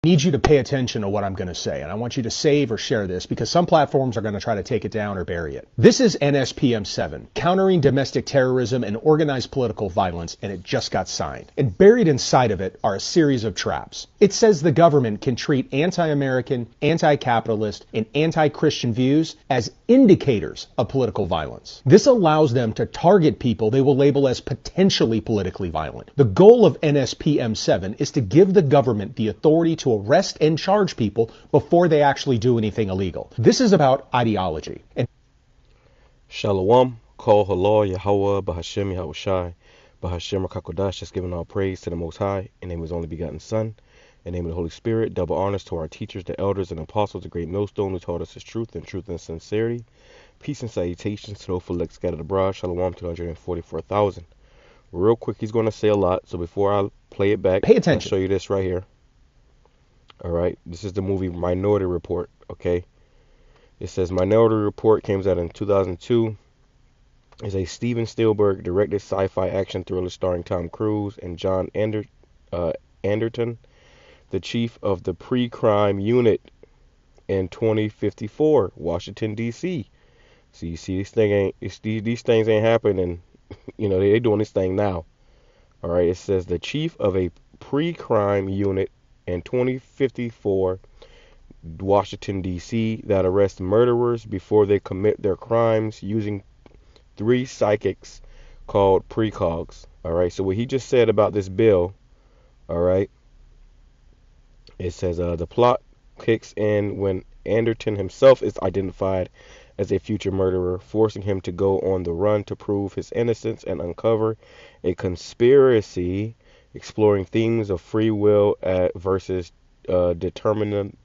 Need you to pay attention to what I'm going to say, and I want you to save or share this because some platforms are going to try to take it down or bury it. This is NSPM-7, Countering Domestic Terrorism and Organized Political Violence, and it just got signed. And buried inside of it are a series of traps. It says the government can treat anti-American, anti-capitalist, and anti-Christian views as indicators of political violence. This allows them to target people they will label as potentially politically violent. The goal of NSPM-7 is to give the government the authority to arrest and charge people before they actually do anything illegal. This is about ideology. And Shalom, call HALAL, YAHAWAH, BAHASHAM, YAHAWASHI, BAHASHAM, QADASH, just giving all praise to the Most High, in the name of His only begotten Son, in the name of the Holy Spirit. Double honors to our teachers, the elders, and apostles, the great millstone who taught us His truth and sincerity. Peace and salutations to those elect scattered abroad. Shalom, 244,000. Real quick, he's going to say a lot, so before I play it back, pay attention. I'll show you this right here. All right, this is the movie Minority Report, okay? It says Minority Report came out in 2002. It's a Steven Spielberg directed sci-fi action thriller starring Tom Cruise and John Anderton, the chief of the pre-crime unit in 2054, Washington, D.C. So you see, these things ain't happening, you know, they doing this thing now. All right, it says the chief of a pre-crime unit in 2054, Washington, D.C., that arrests murderers before they commit their crimes using 3 psychics called precogs. All right, so what he just said about this bill, all right, it says the plot kicks in when Anderton himself is identified as a future murderer, forcing him to go on the run to prove his innocence and uncover a conspiracy exploring themes of free will versus determinism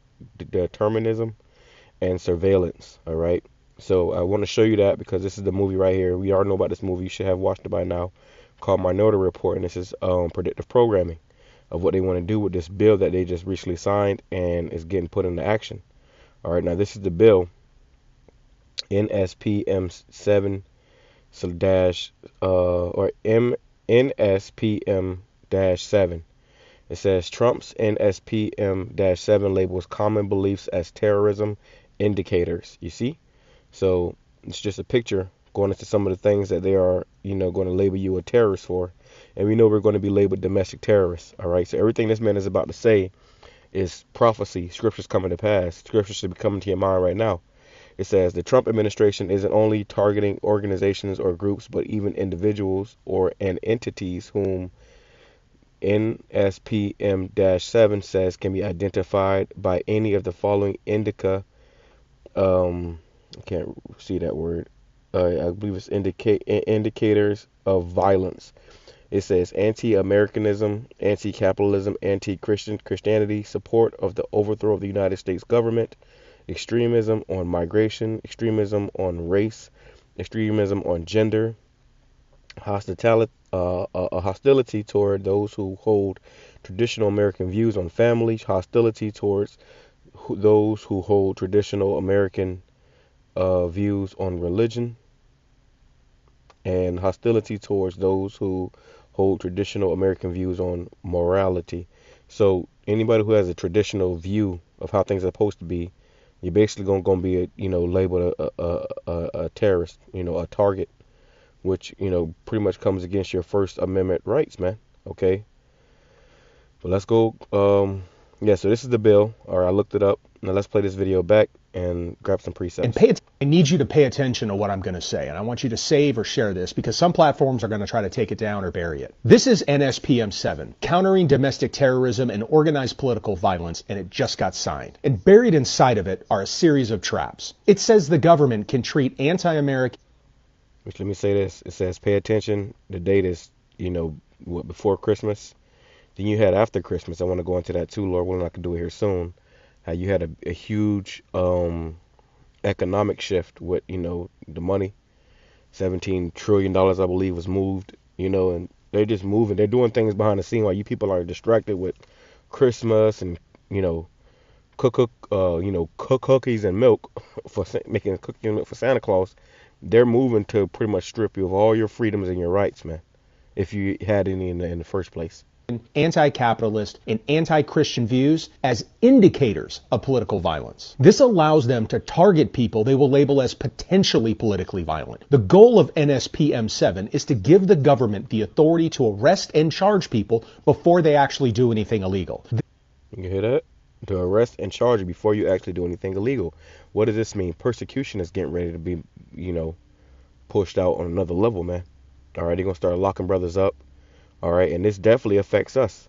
and surveillance. All right, so I want to show you that because this is the movie right here. We already know about this movie. You should have watched it by now, called Minority Report, and this is predictive programming of what they want to do with this bill that they just recently signed and is getting put into action. All right, now this is the bill, NSPM-7 or NSPM-7. It says Trump's NSPM-7 labels common beliefs as terrorism indicators. You see? So it's just a picture going into some of the things that they are, you know, going to label you a terrorist for. And we know we're going to be labeled domestic terrorists. All right. So everything this man is about to say is prophecy. Scriptures coming to pass. Scriptures should be coming to your mind right now. It says the Trump administration isn't only targeting organizations or groups, but even individuals and entities whom NSPM-7 says can be identified by any of the following indica. I can't see that word. I believe it's indicators of violence. It says anti-Americanism, anti-capitalism, anti-Christianity, support of the overthrow of the United States government, extremism on migration, extremism on race, extremism on gender, hostility toward those who hold traditional American views on family, hostility towards those who hold traditional American views on religion, and hostility towards those who hold traditional American views on morality. So anybody who has a traditional view of how things are supposed to be, you're basically going to be, labeled a terrorist, a target, which, pretty much comes against your First Amendment rights, man. Okay. But let's go. So this is the bill. All right, I looked it up. Now let's play this video back and grab some precepts. And I need you to pay attention to what I'm going to say, and I want you to save or share this because some platforms are going to try to take it down or bury it. This is NSPM-7, Countering Domestic Terrorism and Organized Political Violence, and it just got signed. And buried inside of it are a series of traps. It says the government can treat anti-American... Which, let me say this. It says pay attention. The date is, before Christmas. Then you had after Christmas. I want to go into that too, Lord willing. I can do it here soon. How you had a huge economic shift with, the money. $17 trillion, I believe, was moved, and they're just moving. They're doing things behind the scene while you people are distracted with Christmas and, cook cookies and milk for making cookies and milk for Santa Claus. They're moving to pretty much strip you of all your freedoms and your rights, man, if you had any in the first place. anti-capitalist, and anti-Christian views as indicators of political violence. This allows them to target people they will label as potentially politically violent. The goal of NSPM-7 is to give the government the authority to arrest and charge people before they actually do anything illegal. You hear that? To arrest and charge you before you actually do anything illegal. What does this mean? Persecution is getting ready to be, pushed out on another level, man. All right, they're going to start locking brothers up. All right, and this definitely affects us,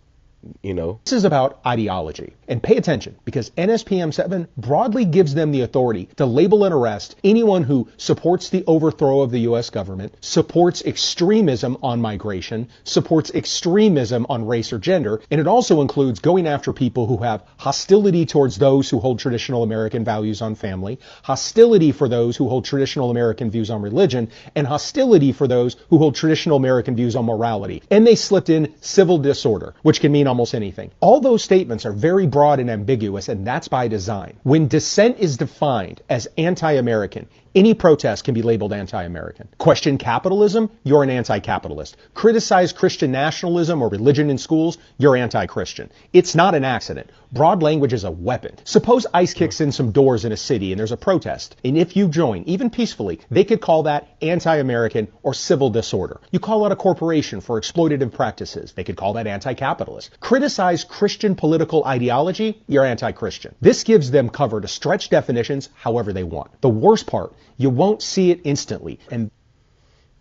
This is about ideology. And pay attention, because NSPM-7 broadly gives them the authority to label and arrest anyone who supports the overthrow of the U.S. government, supports extremism on migration, supports extremism on race or gender, and it also includes going after people who have hostility towards those who hold traditional American values on family, hostility for those who hold traditional American views on religion, and hostility for those who hold traditional American views on morality. And they slipped in civil disorder, which can mean almost anything. All those statements are very broad and ambiguous, and that's by design. When dissent is defined as anti-American, any protest can be labeled anti-American. Question capitalism, you're an anti-capitalist. Criticize Christian nationalism or religion in schools, you're anti-Christian. It's not an accident. Broad language is a weapon. Suppose ICE kicks in some doors in a city and there's a protest. And if you join, even peacefully, they could call that anti-American or civil disorder. You call out a corporation for exploitative practices. They could call that anti-capitalist. Criticize Christian political ideology, you're anti-Christian. This gives them cover to stretch definitions however they want. The worst part, you won't see it instantly. And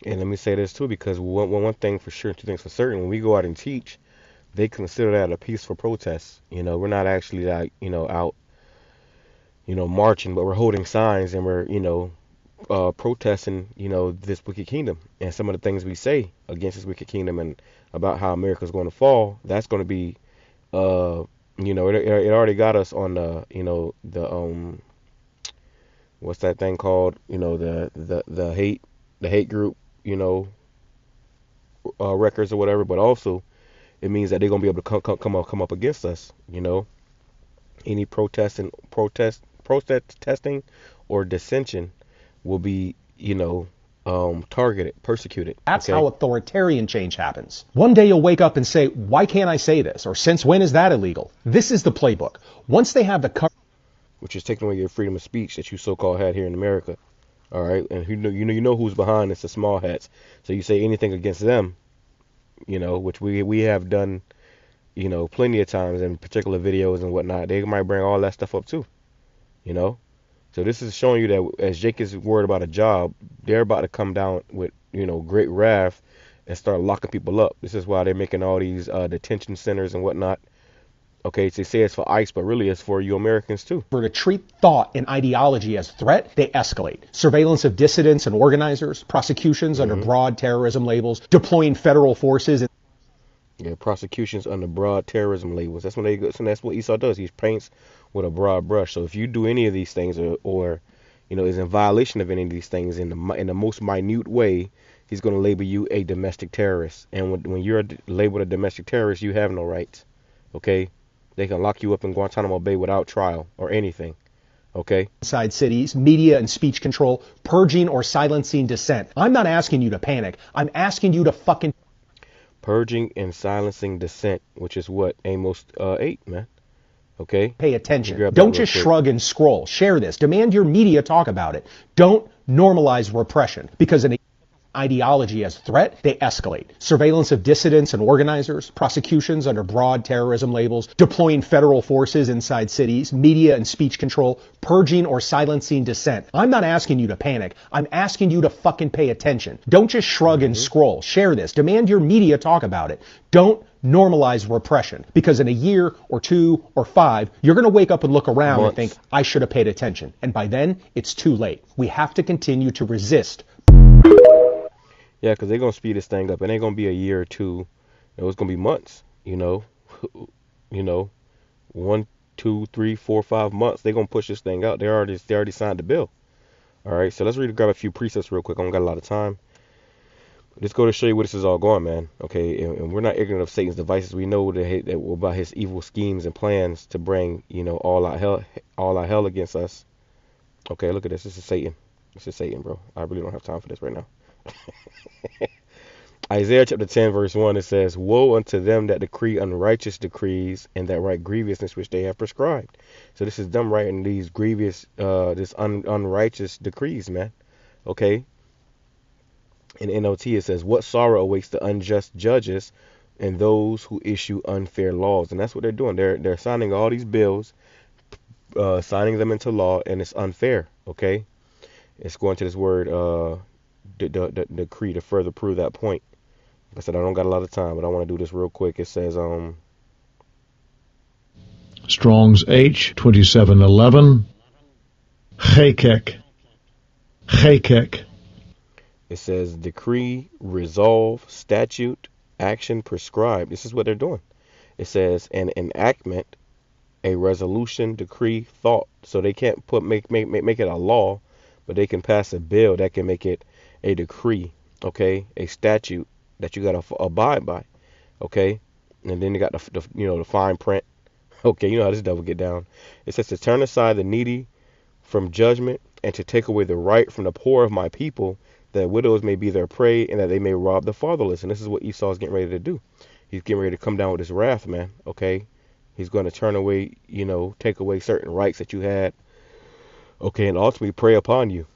let me say this too, because one thing for sure, two things for certain, when we go out and teach, they consider that a peaceful protest. We're not actually out, marching, but we're holding signs and we're, protesting, this wicked kingdom. And some of the things we say against this wicked kingdom and about how America's going to fall, that's going to be, it already got us on the what's that thing called? The hate group, records or whatever. But also, it means that they're gonna be able to come up against us. Any protest testing or dissension will be, targeted, persecuted. That's how authoritarian change happens. One day you'll wake up and say, why can't I say this? Or since when is that illegal? This is the playbook. Once they have the cover, which is taking away your freedom of speech that you so-called had here in America. All right, and you know who's behind. It's the small hats. So you say anything against them, which we have done, plenty of times in particular videos and whatnot. They might bring all that stuff up too, So this is showing you that as Jake is worried about a job, they're about to come down with great wrath and start locking people up. This is why they're making all these detention centers and whatnot. Okay, they say it's for ICE, but really it's for you Americans too. To treat thought and ideology as threat, they escalate. Surveillance of dissidents and organizers, prosecutions under broad terrorism labels, deploying federal forces. Yeah, prosecutions under broad terrorism labels. That's when they go. So that's what Esau does. He paints with a broad brush. So if you do any of these things, or is in violation of any of these things in the most minute way, he's going to label you a domestic terrorist. And when you're labeled a domestic terrorist, you have no rights. Okay. They can lock you up in Guantanamo Bay without trial or anything. Okay? Inside cities, media and speech control, purging or silencing dissent. I'm not asking you to panic. I'm asking you to fucking... Purging and silencing dissent, which is what? Amos 8, man. Okay? Pay attention. Don't just shrug and scroll. Share this. Demand your media talk about it. Don't normalize repression. Because in ideology as threat, they escalate. Surveillance of dissidents and organizers, prosecutions under broad terrorism labels, deploying federal forces inside cities, media and speech control, purging or silencing dissent. I'm not asking you to panic. I'm asking you to fucking pay attention. Don't just shrug and scroll. Share this. Demand your media talk about it. Don't normalize repression. Because in a year or 2 or 5, you're going to wake up and look around and think, I should have paid attention. And by then, it's too late. We have to continue to resist. Yeah, because they're going to speed this thing up. It ain't going to be a year or 2. It's going to be months, 1, 2, 3, 4, 5 months. They're going to push this thing out. They already signed the bill. All right, so let's grab a few precepts real quick. I don't got a lot of time. Let's go to show you where this is all going, man. Okay, and we're not ignorant of Satan's devices. We know that about his evil schemes and plans to bring, all out hell against us. Okay, look at this. This is Satan. This is Satan, bro. I really don't have time for this right now. Isaiah chapter 10, verse 1, it says, "Woe unto them that decree unrighteous decrees, and that write grievousness which they have prescribed." So this is them writing these grievous, unrighteous decrees, man. Okay. In NLT, it says, "What sorrow awaits the unjust judges and those who issue unfair laws." And that's what they're doing. They're signing all these bills, signing them into law, and it's unfair. Okay. It's going to this word, the decree, to further prove that point. Like I said, I don't got a lot of time, but I want to do this real quick. It says, Strong's H 2711. Chekek. it says decree, resolve, statute, action, prescribe. This is what they're doing. It says an enactment, a resolution, decree, thought. So they can't make it a law, but they can pass a bill that can make it a decree, okay, a statute that you got to abide by, okay. And then you got the fine print, okay. You know how this devil get down. It says to turn aside the needy from judgment, and to take away the right from the poor of my people, that widows may be their prey, and that they may rob the fatherless. And this is what Esau is getting ready to do. He's getting ready to come down with his wrath, man. Okay, he's going to turn away, take away certain rights that you had, okay, and ultimately prey upon you.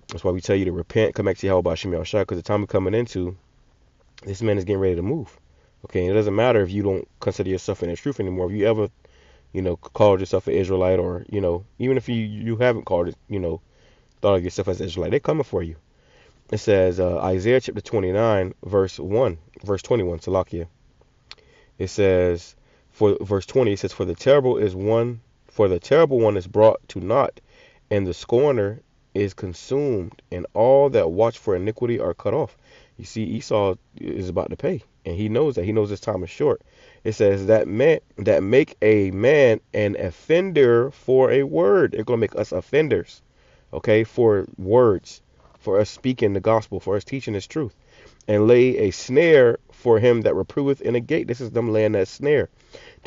That's why we tell you to repent, come back to YAHAWASHI, because the time we're coming into, this man is getting ready to move. Okay, and it doesn't matter if you don't consider yourself in the truth anymore. If you ever, called yourself an Israelite, or, even if you haven't called it, thought of yourself as an Israelite, they're coming for you. It says, Isaiah chapter 29, verse 21, Salakia. It says, for verse 20, it says, for the terrible one is brought to naught, and the scorner is consumed, and all that watch for iniquity are cut off. You see, Esau is about to pay, and he knows that. He knows his time is short. It says that make a man an offender for a word. They're going to make us offenders, okay, for words, for us speaking the gospel, for us teaching this truth, and lay a snare for him that reproveth in a gate. This is them laying that snare,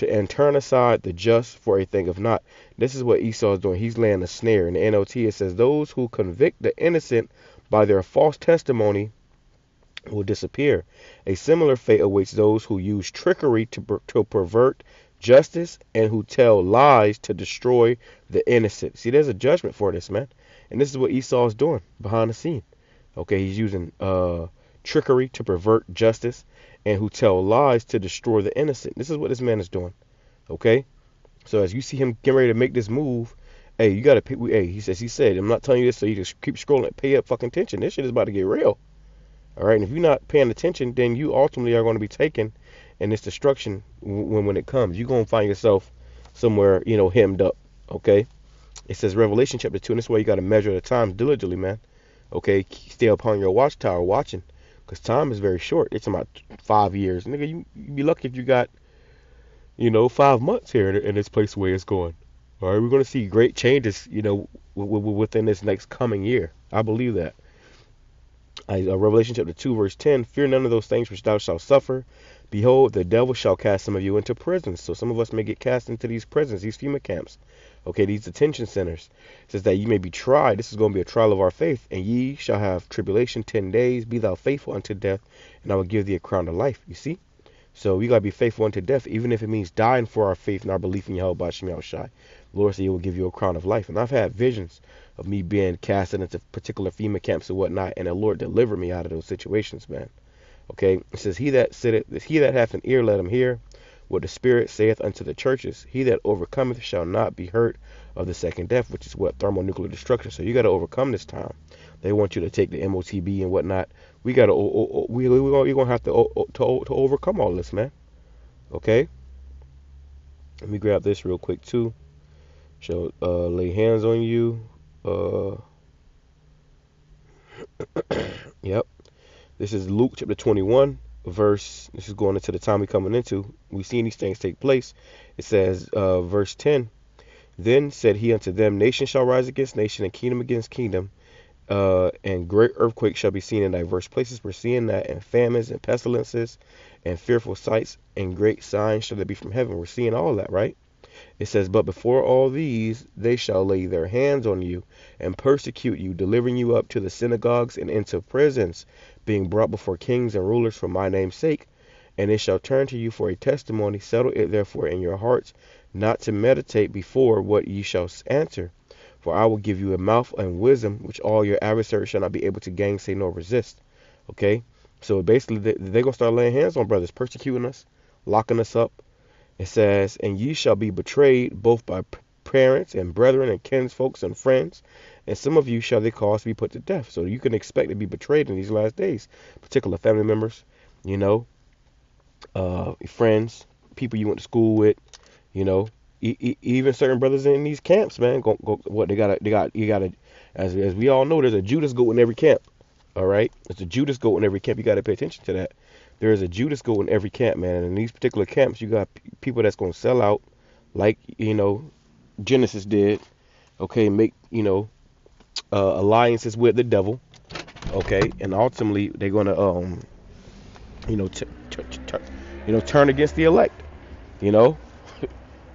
and turn aside the just for a thing of naught. This is what Esau is doing. He's laying a snare. In the NLT, it says, those who convict the innocent by their false testimony will disappear. A similar fate awaits those who use trickery to pervert justice, and who tell lies to destroy the innocent. See, there's a judgment for this, man. And this is what Esau is doing behind the scene. Okay, he's using trickery to pervert justice, and who tell lies to destroy the innocent. This is what this man is doing. Okay, so as you see him getting ready to make this move, hey, you gotta pay. Hey, he said, I'm not telling you this so you just keep scrolling. Pay up fucking attention. This shit is about to get real. All right, and if you're not paying attention, then you ultimately are going to be taken in this destruction when it comes. You're going to find yourself somewhere, hemmed up. Okay, it says Revelation chapter 2, and this is why you got to measure the times diligently, man. Okay, stay upon your watchtower watching, because time is very short. It's about 5 years. Nigga, you be lucky if you got, 5 months here in this place where it's going. All right, we're going to see great changes, within this next coming year. I believe that. Revelation chapter 2, verse 10, fear none of those things which thou shalt suffer. Behold, the devil shall cast some of you into prisons. So some of us may get cast into these prisons, these FEMA camps. Okay, these detention centers. It says that you may be tried. This is going to be a trial of our faith. And ye shall have tribulation 10 days. Be thou faithful unto death, and I will give thee a crown of life. You see? So we got to be faithful unto death, even if it means dying for our faith and our belief in YAHAWASHI. The Lord said he will give you a crown of life. And I've had visions of me being casted into particular FEMA camps and whatnot, and the Lord delivered me out of those situations, man. Okay, it says, he that hath an ear, let him hear what the Spirit saith unto the churches. He that overcometh shall not be hurt of the second death, which is what? Thermonuclear destruction. So you got to overcome this time. They want you to take the MOTB and whatnot. We got to, we're going to have to overcome all this, man. Okay, let me grab this real quick too. Shall lay hands on you. Yep. This is Luke chapter 21, this is going into the time we're coming into. We've seen these things take place. It says, verse 10, then said he unto them, nation shall rise against nation, and kingdom against kingdom, and great earthquakes shall be seen in diverse places. We're seeing that, and famines and pestilences and fearful sights and great signs shall there be from heaven. We're seeing all that, right? It says, but before all these, they shall lay their hands on you and persecute you, delivering you up to the synagogues and into prisons, being brought before kings and rulers for my name's sake. And they shall turn to you for a testimony. Settle it therefore in your hearts, not to meditate before what ye shall answer. For I will give you a mouth and wisdom, which all your adversaries shall not be able to gainsay nor resist. Okay? So basically, they're going to start laying hands on brothers, persecuting us, locking us up. It says, and ye shall be betrayed both by parents and brethren and kinsfolks and friends, and some of you shall they cause to be put to death. So you can expect to be betrayed in these last days, particular family members, you know, friends, people you went to school with, you know, even certain brothers in these camps, man. What you gotta, as we all know, there's a Judas goat in every camp. All right, there's a Judas goat in every camp. You got to pay attention to that. There is a Judas goat in every camp, man. And in these particular camps, you got people that's gonna sell out, like, you know, Genesis did. Okay, make, you know, alliances with the devil. Okay, and ultimately they're gonna you know, turn against the elect. You know,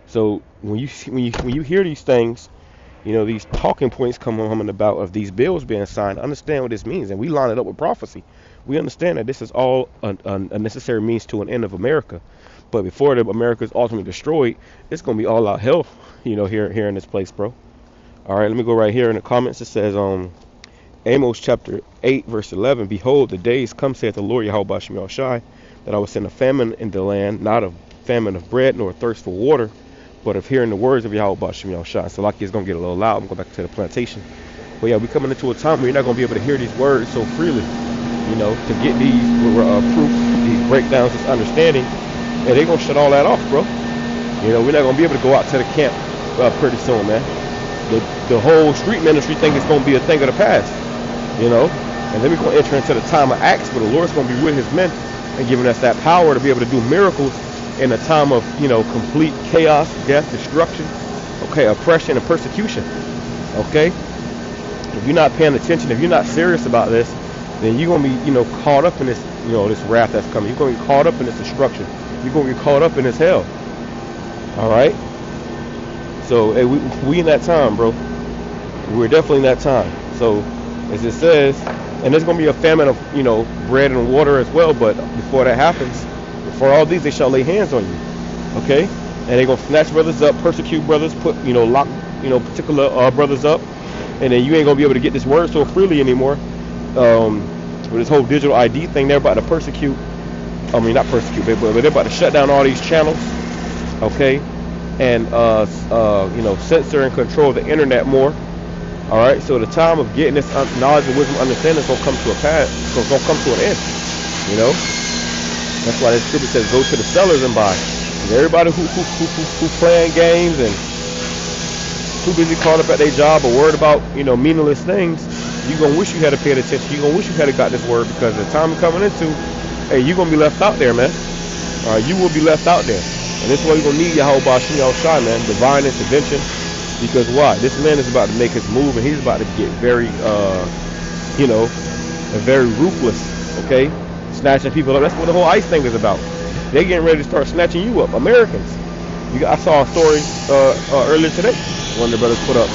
so when you hear these things, you know, these talking points coming about of these bills being signed, understand what this means, and we line it up with prophecy. We understand that this is all a necessary means to an end of America. But before America is ultimately destroyed, it's gonna be all out hell, you know, here in this place, bro. All right, let me go right here in the comments. It says, Amos chapter 8, verse 11, behold, the days come, saith the Lord YAHWASHI, that I will send a famine in the land, not a famine of bread, nor a thirst for water, but of hearing the words of YAHWASHI. So like it's going to get a little loud. I'm going back to the plantation. But yeah, we're coming into a time where you're not going to be able to hear these words so freely, you know, to get these proof, these breakdowns, this understanding, and they're going to shut all that off, bro. You know, we're not going to be able to go out to the camp pretty soon, man. The whole street ministry thing is going to be a thing of the past, you know. And then we're going to enter into the time of Acts, where the Lord's going to be with his men and giving us that power to be able to do miracles in a time of, you know, complete chaos, death, destruction, okay, oppression and persecution. Okay, if you're not paying attention, if you're not serious about this, then you're going to be, you know, caught up in this, you know, this wrath that's coming. You're going to be caught up in this destruction. You're going to be caught up in this hell. All right. So hey, we in that time, bro. We're definitely in that time. So as it says, and there's going to be a famine of, you know, bread and water as well. But before that happens, for all these, they shall lay hands on you. Okay, and they're going to snatch brothers up, persecute brothers, put, you know, lock, you know, particular brothers up, and then you ain't going to be able to get this word so freely anymore. With this whole digital ID thing, they're about to persecute. I mean, not persecute, but they're about to shut down all these channels. Okay, and you know, censor and control the internet more. All right, so the time of getting this knowledge and wisdom, understanding is gonna come to a pass. So it's gonna come to an end. You know, that's why the scripture says, "Go to the sellers and buy." And everybody who playing games and too busy caught up at their job or worried about, you know, meaningless things, you're gonna wish you had to pay attention. You're gonna wish you had got this word, because the time you're coming into, hey, you're gonna be left out there, man. All right, you will be left out there. And this is why you're going to need YAHWASHI, man, divine intervention. Because why? This man is about to make his move, and he's about to get very, you know, very ruthless, okay? Snatching people up. That's what the whole ICE thing is about. They're getting ready to start snatching you up, Americans. I saw a story earlier today, one of the brothers put up,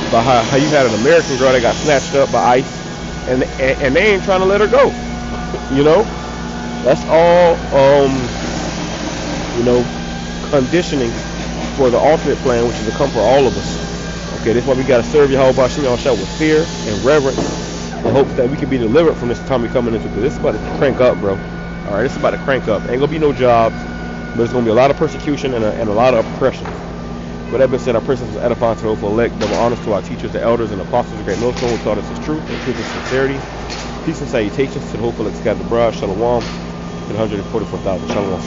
about how you had an American girl that got snatched up by ICE, and they ain't trying to let her go, you know? That's all, you know, conditioning for the ultimate plan, which is to come for all of us. Okay, that's why we got to serve YAHWASHI with fear and reverence, in hopes that we can be delivered from this time we're coming into. Because this is about to crank up, bro. All right, this is about to crank up. Ain't gonna be no jobs, but there's gonna be a lot of persecution and a lot of oppression. With that being said, our presence is edifying to the hopeful elect. Double honors to our teachers, the elders, and apostles of GREATTMILLSTONE, who taught us His truth and truth and sincerity. Peace and salutations to the hopeful elect scattered abroad. Shalom to the 144,000. Shalom.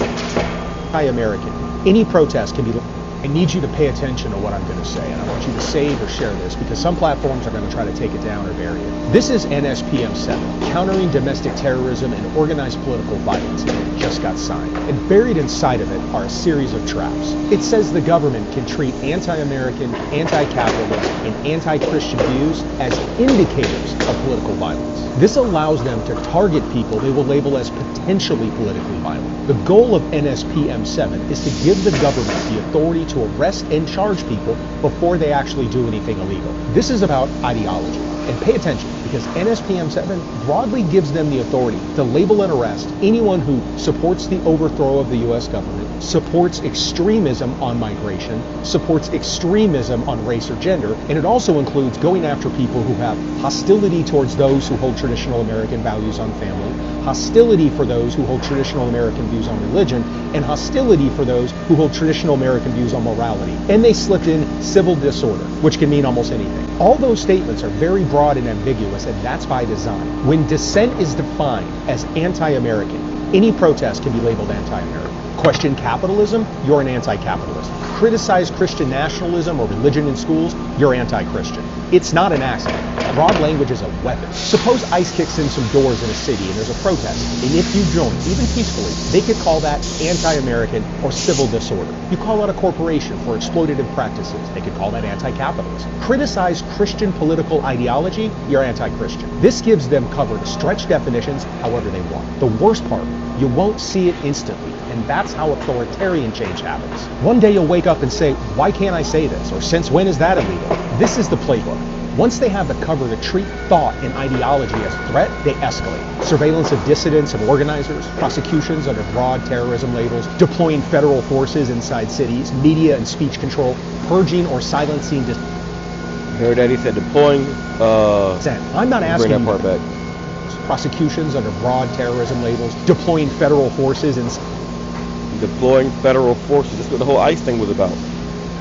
Hi, American. Any protest can be. I need you to pay attention to what I'm going to say, and I want you to save or share this, because some platforms are going to try to take it down or bury it. This is NSPM-7, Countering Domestic Terrorism and Organized Political Violence, and it just got signed. And buried inside of it are a series of traps. It says the government can treat anti-American, anti-capitalist, and anti-Christian views as indicators of political violence. This allows them to target people they will label as potentially politically violent. The goal of NSPM-7 is to give the government the authority to arrest and charge people before they actually do anything illegal. This is about ideology. And pay attention, because NSPM-7 broadly gives them the authority to label and arrest anyone who supports the overthrow of the U.S. government, supports extremism on migration, supports extremism on race or gender, and it also includes going after people who have hostility towards those who hold traditional American values on family, hostility for those who hold traditional American views on religion, and hostility for those who hold traditional American views on morality. And they slipped in civil disorder, which can mean almost anything. All those statements are very broad and ambiguous, and that's by design. When dissent is defined as anti-American, any protest can be labeled anti-American. Question capitalism, you're an anti-capitalist. Criticize Christian nationalism or religion in schools, you're anti-Christian. It's not an accident. Broad language is a weapon. Suppose ICE kicks in some doors in a city and there's a protest, and if you join, even peacefully, they could call that anti-American or civil disorder. You call out a corporation for exploitative practices, they could call that anti-capitalist. Criticize Christian political ideology, you're anti-Christian. This gives them cover to stretch definitions however they want. The worst part, you won't see it instantly, and that's how authoritarian change happens. One day you'll wake up and say, why can't I say this? Or since when is that illegal? This is the playbook. Once they have the cover to treat thought and ideology as a threat, they escalate. Surveillance of dissidents and organizers, prosecutions under broad terrorism labels, deploying federal forces inside cities, media and speech control, purging or silencing Heard that he said deploying. I'm not asking bring that part back. Prosecutions under broad terrorism labels, deploying federal forces and deploying federal forces. That's what the whole ICE thing was about.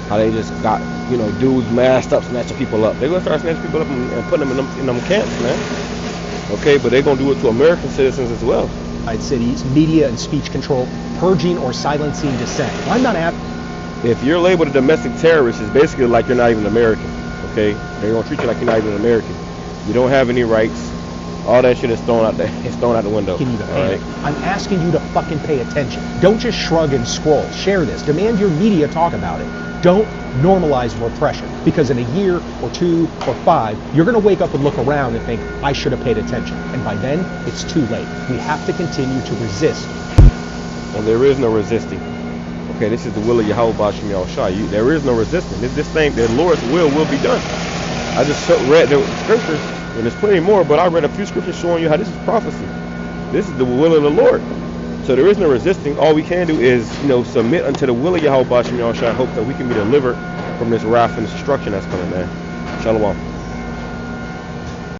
How they just got, dudes masked up, snatching people up. They're gonna start snatching people up and putting them in them camps, man. Okay, but they're gonna do it to American citizens as well. Cities, media and speech control, purging or silencing dissent. I'm not asking. If you're labeled a domestic terrorist, it's basically like you're not even American. Okay, they're gonna treat you like you're not even American. You don't have any rights. All that shit is thrown out the window. Right? I'm asking you to fucking pay attention. Don't just shrug and scroll. Share this. Demand your media talk about it. Don't normalize repression, because in a year or 2 or 5, you're going to wake up and look around and think, I should have paid attention. And by then, it's too late. We have to continue to resist. And there is no resisting. Okay, this is the will of YAHAWASHI. There is no resisting. This thing, the Lord's will be done. I just read the scriptures, and there's plenty more, but I read a few scriptures showing you how this is prophecy. This is the will of the Lord. So there is no resisting. All we can do is, submit unto the will of YAHAWASHI and hope that we can be delivered from this wrath and destruction that's coming, man. Shalom.